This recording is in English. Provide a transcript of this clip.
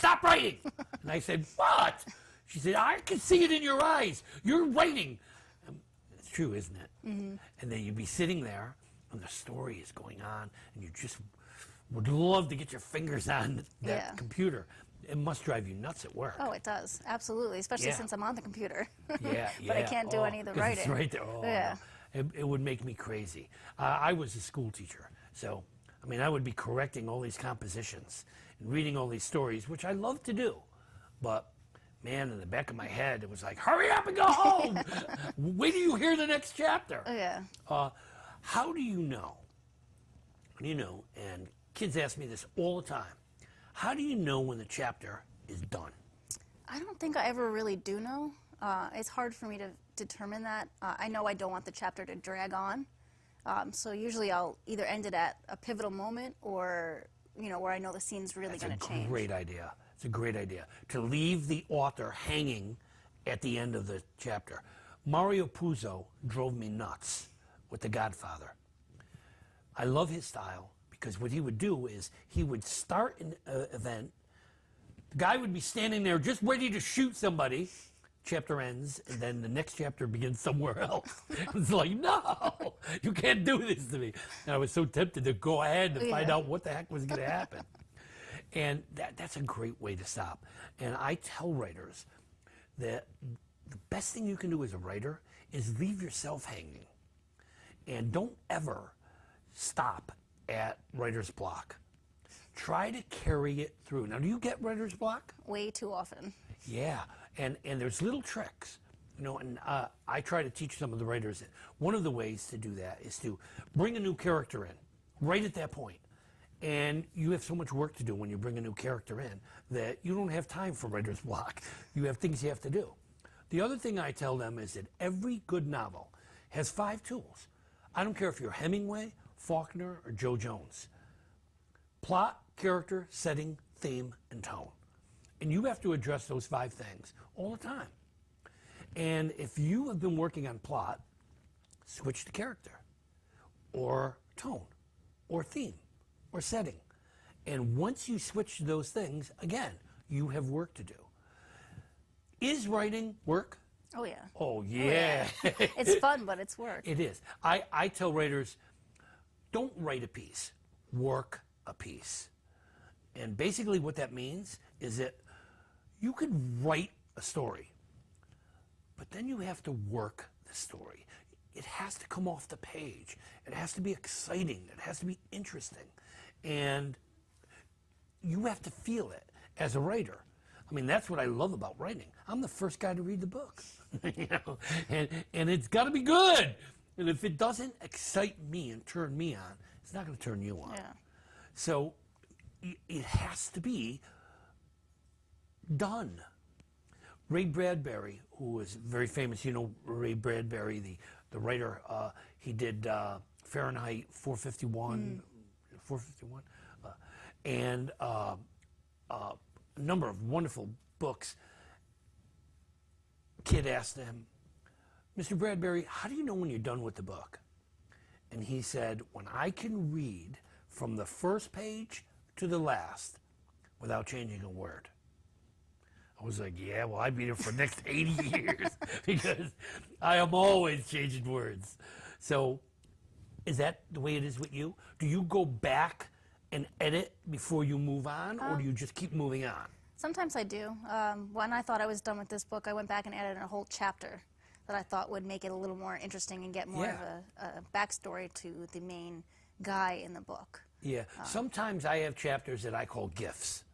stop writing. And I said, what? She said, I can see it in your eyes. You're writing. It's true, isn't it? And then you'd be sitting there, and the story is going on, and you just would love to get your fingers on that computer. It must drive you nuts at work. Oh, it does. Absolutely. Especially since I'm on the computer. Yeah, But I can't do any of the writing. It's right there. Oh, yeah. It would make me crazy. I was a school teacher, so I mean, I would be correcting all these compositions and reading all these stories, which I love to do. But man, in the back of my head, it was like, hurry up and go home. Wait till you hear the next chapter. Oh, yeah. How do you know? You know, and kids ask me this all the time. How do you know when the chapter is done? I don't think I ever really do know. It's hard for me to determine that. I know I don't want the chapter to drag on. So usually I'll either end it at a pivotal moment or, you know, where I know the scene's really going to change. That's a great idea. It's a great idea. To leave the author hanging at the end of the chapter. Mario Puzo drove me nuts with The Godfather. I love his style because what he would do is he would start an event. The guy would be standing there just ready to shoot somebody. Chapter ends, and then the next chapter begins somewhere else. It's like, no, you can't do this to me. And I was so tempted to go ahead and find out what the heck was going to happen. And that's a great way to stop. And I tell writers that the best thing you can do as a writer is leave yourself hanging. And don't ever stop at writer's block. Try to carry it through. Now, do you get writer's block? Way too often. Yeah, and there's little tricks, you know, and I try to teach some of the writers that one of the ways to do that is to bring a new character in right at that point. And you have so much work to do when you bring a new character in that you don't have time for writer's block. You have things you have to do. The other thing I tell them is that every good novel has 5 tools. I don't care if you're Hemingway, Faulkner, or Joe Jones. Plot, character, setting, theme, and tone. And you have to address those 5 things all the time. And if you have been working on plot, switch to character, or tone, or theme, or setting. And once you switch to those things, again, you have work to do. Is writing work? Oh, yeah. Oh, yeah. Oh, yeah. It's fun, but it's work. It is. I tell writers, don't write a piece, work a piece. And basically what that means is that you could write a story, but then you have to work the story. It has to come off the page. It has to be exciting. It has to be interesting. And you have to feel it as a writer. I mean, that's what I love about writing. I'm the first guy to read the book, you know, and it's got to be good. And if it doesn't excite me and turn me on, it's not going to turn you on. Yeah. So it has to be done. Ray Bradbury, who was very famous, you know, Ray Bradbury, the writer, he did Fahrenheit 451, 451, and a number of wonderful books. Kid asked him, Mr. Bradbury, how do you know when you're done with the book? And he said, when I can read from the first page to the last without changing a word. I was like, yeah, well, I'd be there for the next 80 years because I am always changing words. So is that the way it is with you? Do you go back and edit before you move on, or do you just keep moving on? Sometimes I do. When I thought I was done with this book, I went back and added a whole chapter that I thought would make it a little more interesting and get more of a backstory to the main guy in the book. Yeah. Sometimes I have chapters that I call gifts.